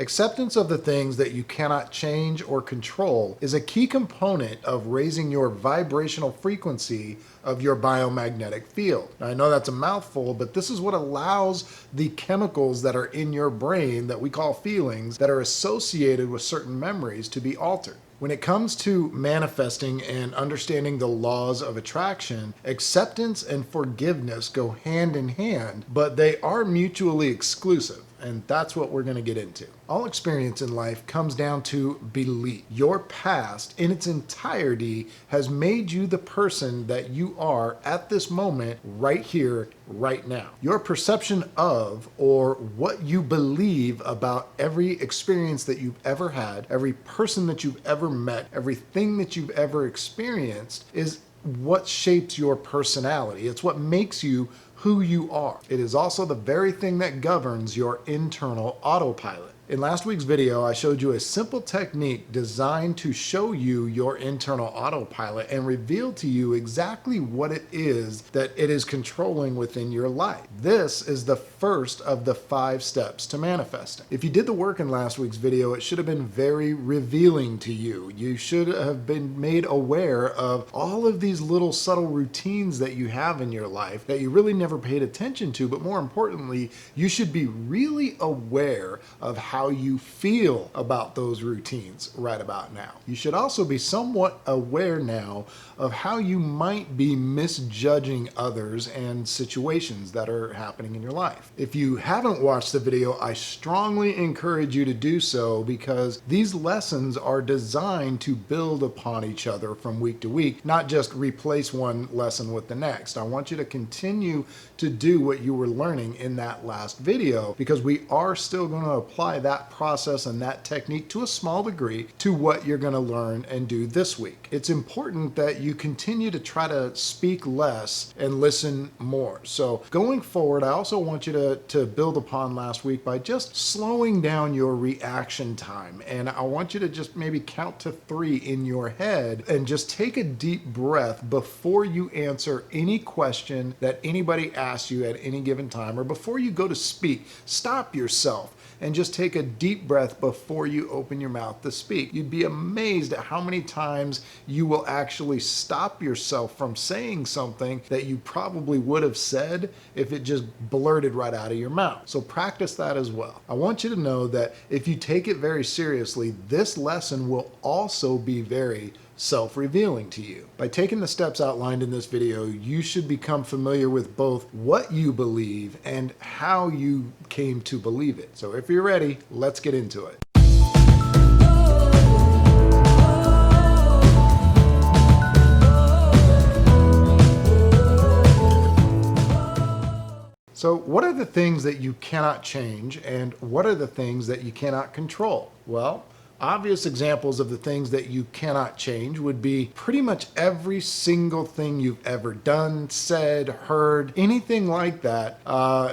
Acceptance of the things that you cannot change or control is a key component of raising your vibrational frequency of your biomagnetic field. Now, I know that's a mouthful, but this is what allows the chemicals that are in your brain that we call feelings that are associated with certain memories to be altered. When it comes to manifesting and understanding the laws of attraction, acceptance and forgiveness go hand in hand, but they are mutually exclusive. And that's what we're going to get into. All experience in life comes down to belief. Your past in its entirety has made you the person that you are at this moment, right here, right now. Your perception of or what you believe about every experience that you've ever had, every person that you've ever met, everything that you've ever experienced is what shapes your personality. It's what makes you who you are. It is also the very thing that governs your internal autopilot. In last week's video, I showed you a simple technique designed to show you your internal autopilot and reveal to you exactly what it is that it is controlling within your life. This is the first of the 5 steps to manifesting. If you did the work in last week's video, it should have been very revealing to you. You should have been made aware of all of these little subtle routines that you have in your life that you really never paid attention to, but more importantly, you should be really aware of how you feel about those routines right about now. You should also be somewhat aware now of how you might be misjudging others and situations that are happening in your life. If you haven't watched the video, I strongly encourage you to do so, because these lessons are designed to build upon each other from week to week, not just replace one lesson with the next. I want you to continue to do what you were learning in that last video, because we are still going to apply that process and that technique to a small degree to what you're going to learn and do this week. It's important that you continue to try to speak less and listen more. So going forward, I also want you to build upon last week by just slowing down your reaction time. And I want you to just maybe count to 3 in your head and just take a deep breath before you answer any question that anybody asks you at any given time, or before you go to speak. Stop yourself and just take a deep breath before you open your mouth to speak. You'd be amazed at how many times you will actually stop yourself from saying something that you probably would have said if it just blurted right out of your mouth. So practice that as well. I want you to know that if you take it very seriously, this lesson will also be very self-revealing to you. By taking the steps outlined in this video, you should become familiar with both what you believe and how you came to believe it. So if you're ready, let's get into it. So what are the things that you cannot change, and what are the things that you cannot control? Well, obvious examples of the things that you cannot change would be pretty much every single thing you've ever done, said, heard, anything like that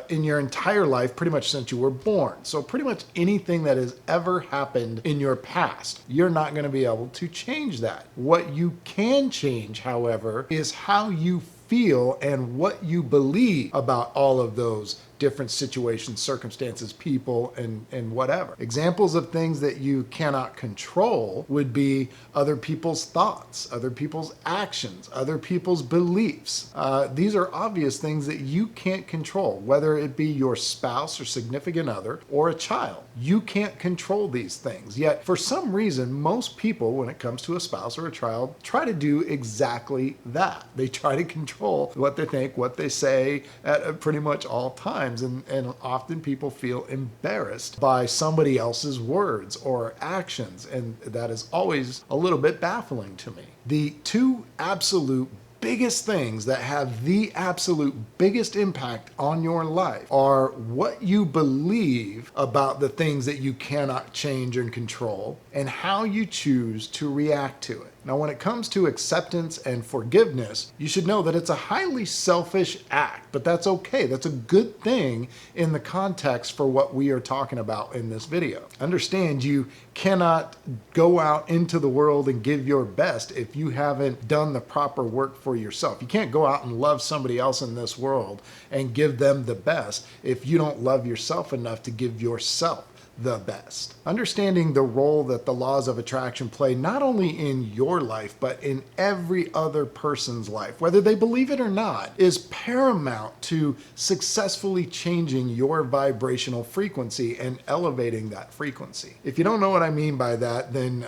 in your entire life, pretty much since you were born. So pretty much anything that has ever happened in your past, you're not going to be able to change that. What you can change, however, is how you feel and what you believe about all of those different situations, circumstances, people, and whatever. Examples of things that you cannot control would be other people's thoughts, other people's actions, other people's beliefs. These are obvious things that you can't control, whether it be your spouse or significant other or a child. You can't control these things. Yet, for some reason, most people, when it comes to a spouse or a child, try to do exactly that. They try to control what they think, what they say at pretty much all times. And often people feel embarrassed by somebody else's words or actions, and that is always a little bit baffling to me. The 2 absolute biggest things that have the absolute biggest impact on your life are what you believe about the things that you cannot change and control, and how you choose to react to it. Now, when it comes to acceptance and forgiveness, you should know that it's a highly selfish act, but that's okay. That's a good thing in the context for what we are talking about in this video. Understand, you cannot go out into the world and give your best if you haven't done the proper work for yourself. You can't go out and love somebody else in this world and give them the best if you don't love yourself enough to give yourself the best. Understanding the role that the laws of attraction play not only in your life, but in every other person's life, whether they believe it or not, is paramount to successfully changing your vibrational frequency and elevating that frequency. If you don't know what I mean by that, then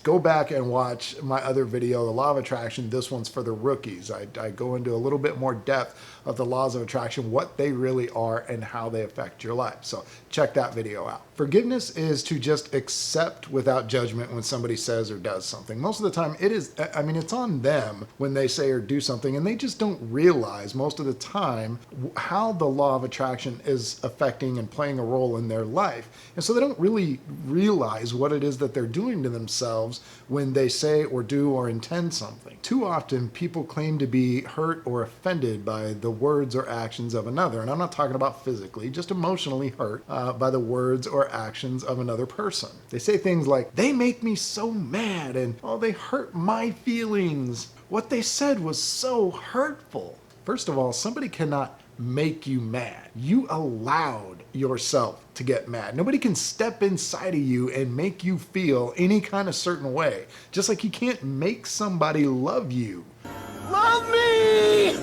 go back and watch my other video, The Law of Attraction. This one's for the rookies. I go into a little bit more depth of the laws of attraction, what they really are, and how they affect your life. So check that video out. Forgiveness is to just accept without judgment when somebody says or does something. Most of the time it's on them when they say or do something, and they just don't realize most of the time how the law of attraction is affecting and playing a role in their life. And so they don't really realize what it is that they're doing to themselves when they say or do or intend something. Too often people claim to be hurt or offended by the words or actions of another. And I'm not talking about physically, just emotionally hurt by the words or actions of another person. They say things like, they make me so mad, and oh, they hurt my feelings. What they said was so hurtful. First of all, somebody cannot make you mad. You allowed yourself to get mad. Nobody can step inside of you and make you feel any kind of certain way. Just like you can't make somebody love you. Love me!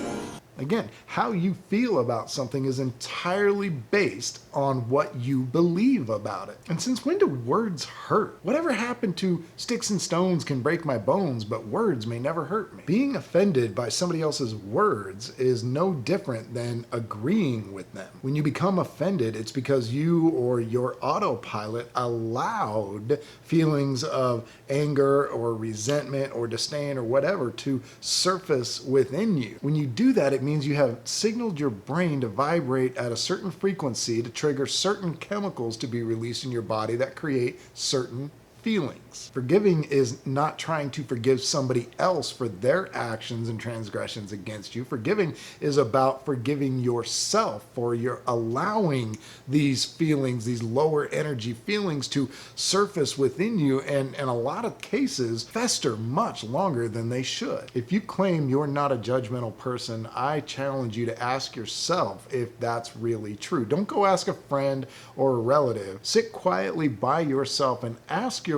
Again, how you feel about something is entirely based on what you believe about it. And since when do words hurt? Whatever happened to sticks and stones can break my bones, but words may never hurt me? Being offended by somebody else's words is no different than agreeing with them. When you become offended, it's because you or your autopilot allowed feelings of anger or resentment or disdain or whatever to surface within you. When you do that, it means you have signaled your brain to vibrate at a certain frequency to trigger certain chemicals to be released in your body that create certain feelings. Forgiving is not trying to forgive somebody else for their actions and transgressions against you. Forgiving is about forgiving yourself for your allowing these feelings, these lower energy feelings, to surface within you and in a lot of cases fester much longer than they should. If you claim you're not a judgmental person, I challenge you to ask yourself if that's really true. Don't go ask a friend or a relative. Sit quietly by yourself and ask yourself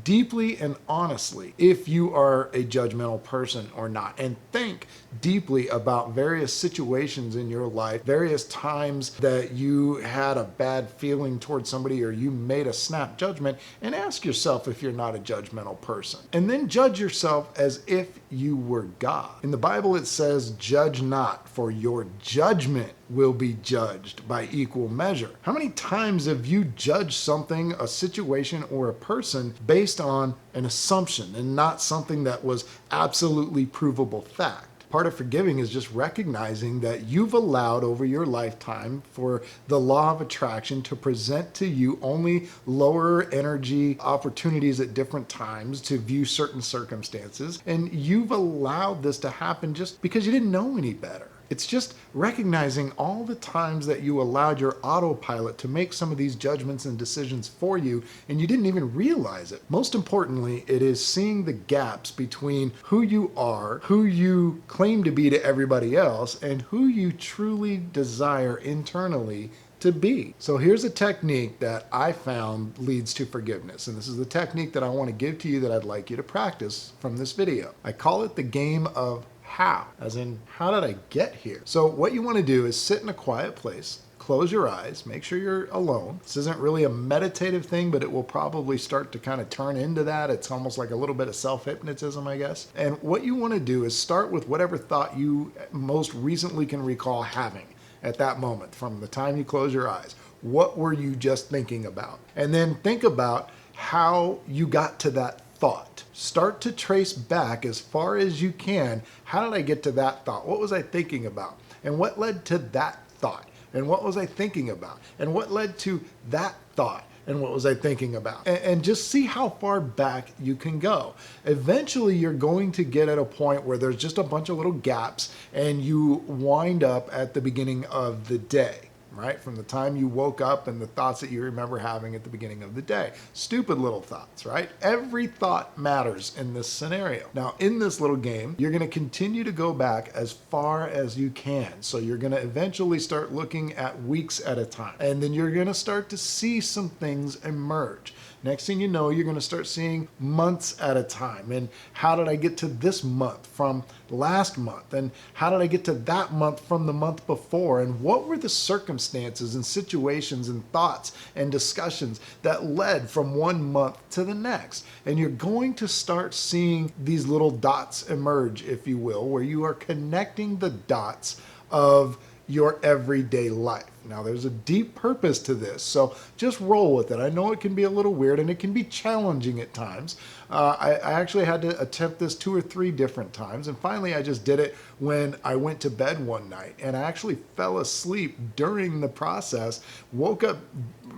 deeply and honestly if you are a judgmental person or not, and think deeply about various situations in your life, various times that you had a bad feeling towards somebody or you made a snap judgment, and ask yourself if you're not a judgmental person. And then judge yourself as if you were God. In the Bible it says, judge not, for your judgment will be judged by equal measure. How many times have you judged something, a situation, or a person based on an assumption and not something that was absolutely provable fact? Part of forgiving is just recognizing that you've allowed over your lifetime for the law of attraction to present to you only lower energy opportunities at different times to view certain circumstances, and you've allowed this to happen just because you didn't know any better. It's just recognizing all the times that you allowed your autopilot to make some of these judgments and decisions for you, and you didn't even realize it. Most importantly, it is seeing the gaps between who you are, who you claim to be to everybody else, and who you truly desire internally to be. So here's a technique that I found leads to forgiveness, and this is the technique that I want to give to you that I'd like you to practice from this video. I call it the game of how, as in, how did I get here? So what you want to do is sit in a quiet place, close your eyes, make sure you're alone. This isn't really a meditative thing, but it will probably start to kind of turn into that. It's almost like a little bit of self-hypnotism, I guess. And what you want to do is start with whatever thought you most recently can recall having at that moment, from the time you close your eyes. What were you just thinking about? And then think about how you got to that thought. Start to trace back as far as you can. How did I get to that thought? What was I thinking about? And what led to that thought? And what was I thinking about? And what led to that thought? And what was I thinking about? And just see how far back you can go. Eventually, you're going to get at a point where there's just a bunch of little gaps and you wind up at the beginning of the day. right? From the time you woke up and the thoughts that you remember having at the beginning of the day. Stupid little thoughts, right? Every thought matters in this scenario. Now, in this little game, you're going to continue to go back as far as you can. So you're going to eventually start looking at weeks at a time. And then you're going to start to see some things emerge. Next thing you know, you're going to start seeing months at a time. And how did I get to this month from last month? And how did I get to that month from the month before? And what were the circumstances and situations and thoughts and discussions that led from one month to the next? And you're going to start seeing these little dots emerge, if you will, where you are connecting the dots of your everyday life. Now, there's a deep purpose to this, so just roll with it. I know it can be a little weird and it can be challenging at times. I actually had to attempt this 2 or 3 different times, and finally I just did it when I went to bed one night, and I actually fell asleep during the process, woke up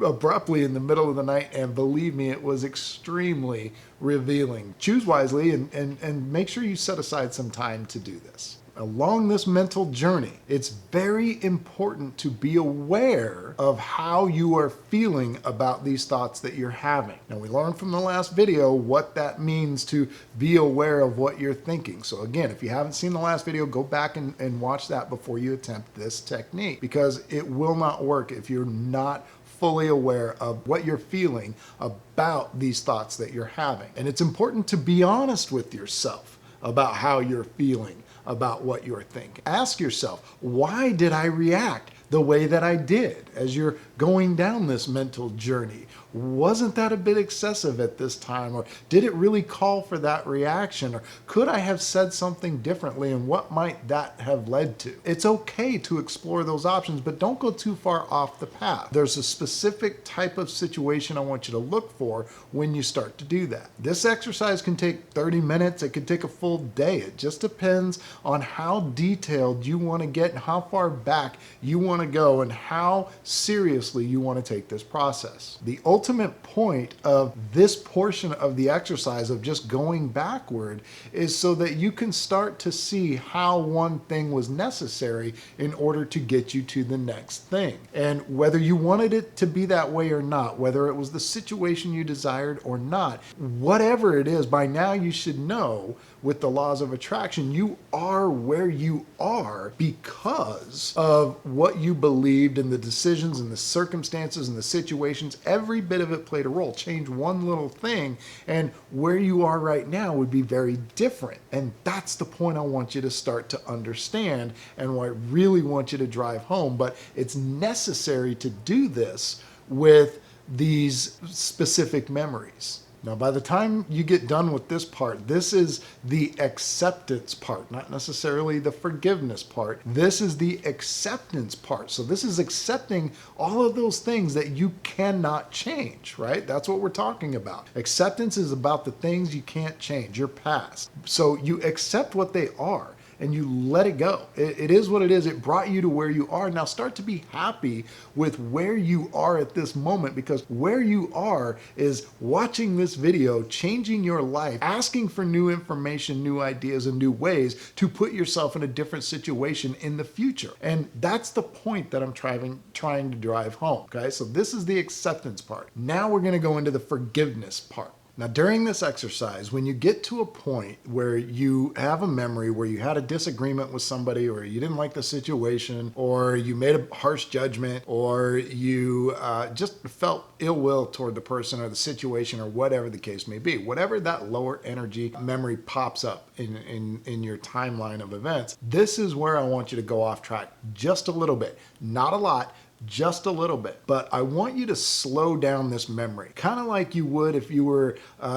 abruptly in the middle of the night, and believe me, it was extremely revealing. Choose wisely and make sure you set aside some time to do this. Along this mental journey, it's very important to be aware of how you are feeling about these thoughts that you're having. Now, we learned from the last video what that means to be aware of what you're thinking. So again, if you haven't seen the last video, go back and watch that before you attempt this technique, because it will not work if you're not fully aware of what you're feeling about these thoughts that you're having. And it's important to be honest with yourself about how you're feeling about what you're thinking. Ask yourself, why did I react the way that I did as you're going down this mental journey? Wasn't that a bit excessive at this time? Or did it really call for that reaction? Or could I have said something differently, and what might that have led to? It's okay to explore those options, but don't go too far off the path. There's a specific type of situation I want you to look for when you start to do that. This exercise can take 30 minutes. It could take a full day. It just depends on how detailed you want to get and how far back you want to go and how seriously you want to take this process. The ultimate point of this portion of the exercise of just going backward is so that you can start to see how one thing was necessary in order to get you to the next thing. And whether you wanted it to be that way or not, whether it was the situation you desired or not, whatever it is, by now you should know with the laws of attraction, you are where you are because of what you believed and the decisions and the circumstances and the situations. Every bit of it played a role. Change one little thing and where you are right now would be very different. And that's the point I want you to start to understand and what I really want you to drive home. But it's necessary to do this with these specific memories. Now, by the time you get done with this part, this is the acceptance part, not necessarily the forgiveness part. This is the acceptance part. So this is accepting all of those things that you cannot change, right? That's what we're talking about. Acceptance is about the things you can't change, your past. So you accept what they are and you let it go. It is what it is. It brought you to where you are. Now start to be happy with where you are at this moment, because where you are is watching this video, changing your life, asking for new information, new ideas, and new ways to put yourself in a different situation in the future. And that's the point that I'm trying to drive home. Okay, so this is the acceptance part. Now we're going to go into the forgiveness part. Now, during this exercise, when you get to a point where you have a memory where you had a disagreement with somebody, or you didn't like the situation, or you made a harsh judgment, or you just felt ill will toward the person or the situation, or whatever the case may be, whatever that lower energy memory pops up in your timeline of events, this is where I want you to go off track just a little bit, not a lot, just a little bit. But I want you to slow down this memory, kind of like you would if you were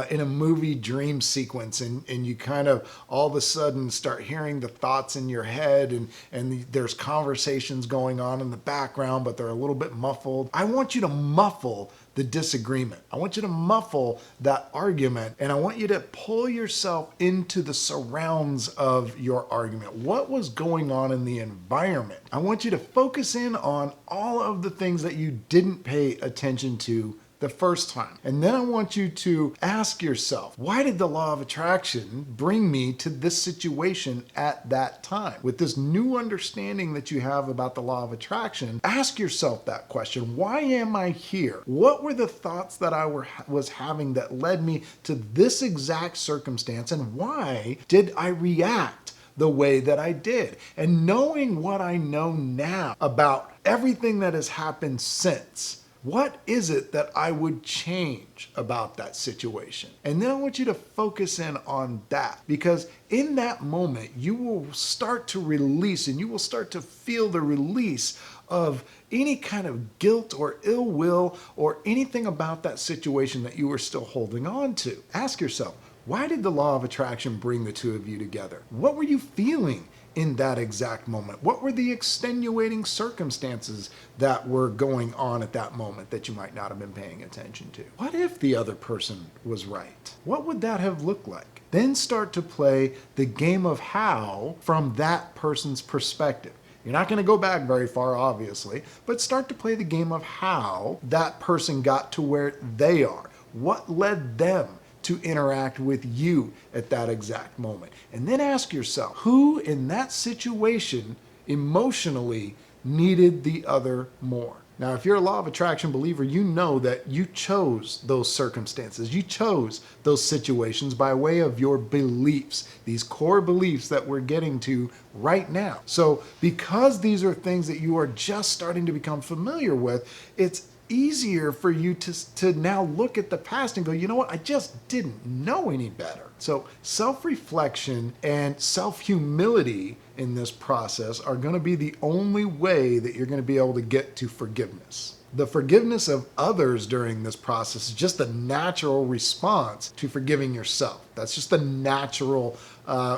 in a movie dream sequence and you kind of all of a sudden start hearing the thoughts in your head and there's conversations going on in the background, but they're a little bit muffled. I want you to muffle the disagreement. I want you to muffle that argument, and I want you to pull yourself into the surrounds of your argument. What was going on in the environment? I want you to focus in on all of the things that you didn't pay attention to the first time. And then I want you to ask yourself, why did the law of attraction bring me to this situation at that time? With this new understanding that you have about the law of attraction, ask yourself that question. Why am I here? What were the thoughts that I was having that led me to this exact circumstance? And why did I react the way that I did? And knowing what I know now about everything that has happened since, what is it that I would change about that situation? And then I want you to focus in on that, because in that moment, you will start to release and you will start to feel the release of any kind of guilt or ill will or anything about that situation that you were still holding on to. Ask yourself, why did the law of attraction bring the two of you together? What were you feeling in that exact moment? What were the extenuating circumstances that were going on at that moment that you might not have been paying attention to? What if the other person was right? What would that have looked like? Then start to play the game of how from that person's perspective. You're not going to go back very far, obviously, but start to play the game of how that person got to where they are. What led them to interact with you at that exact moment? And then ask yourself, who in that situation emotionally needed the other more? Now, if you're a law of attraction believer, you know that you chose those circumstances. You chose those situations by way of your beliefs, these core beliefs that we're getting to right now. So because these are things that you are just starting to become familiar with, it's easier for you to now look at the past and go, you know what, I just didn't know any better. So self-reflection and self-humility in this process are going to be the only way that you're going to be able to get to forgiveness. The forgiveness of others during this process is just a natural response to forgiving yourself. That's just a natural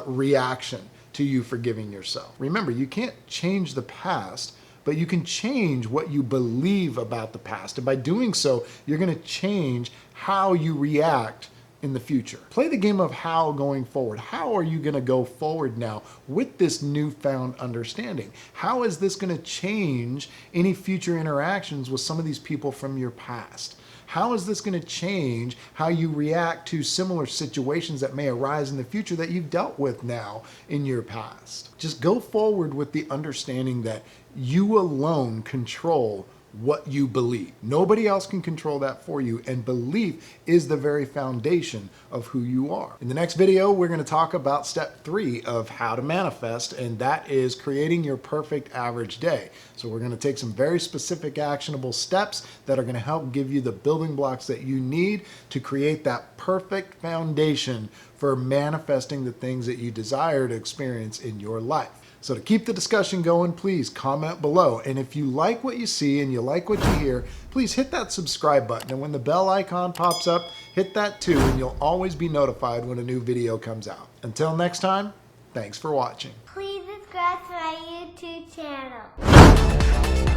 reaction to you forgiving yourself. Remember, you can't change the past, but you can change what you believe about the past. And by doing so, you're going to change how you react in the future. Play the game of how going forward. How are you going to go forward now with this newfound understanding? How is this going to change any future interactions with some of these people from your past? How is this going to change how you react to similar situations that may arise in the future that you've dealt with now in your past? Just go forward with the understanding that you alone control what you believe. Nobody else can control that for you, and belief is the very foundation of who you are. In the next video, we're going to talk about step 3 of how to manifest, and that is creating your perfect average day. So we're going to take some very specific actionable steps that are going to help give you the building blocks that you need to create that perfect foundation for manifesting the things that you desire to experience in your life. So to keep the discussion going, please comment below. And if you like what you see and you like what you hear, please hit that subscribe button. And when the bell icon pops up, hit that too, and you'll always be notified when a new video comes out. Until next time, thanks for watching. Please subscribe to my YouTube channel.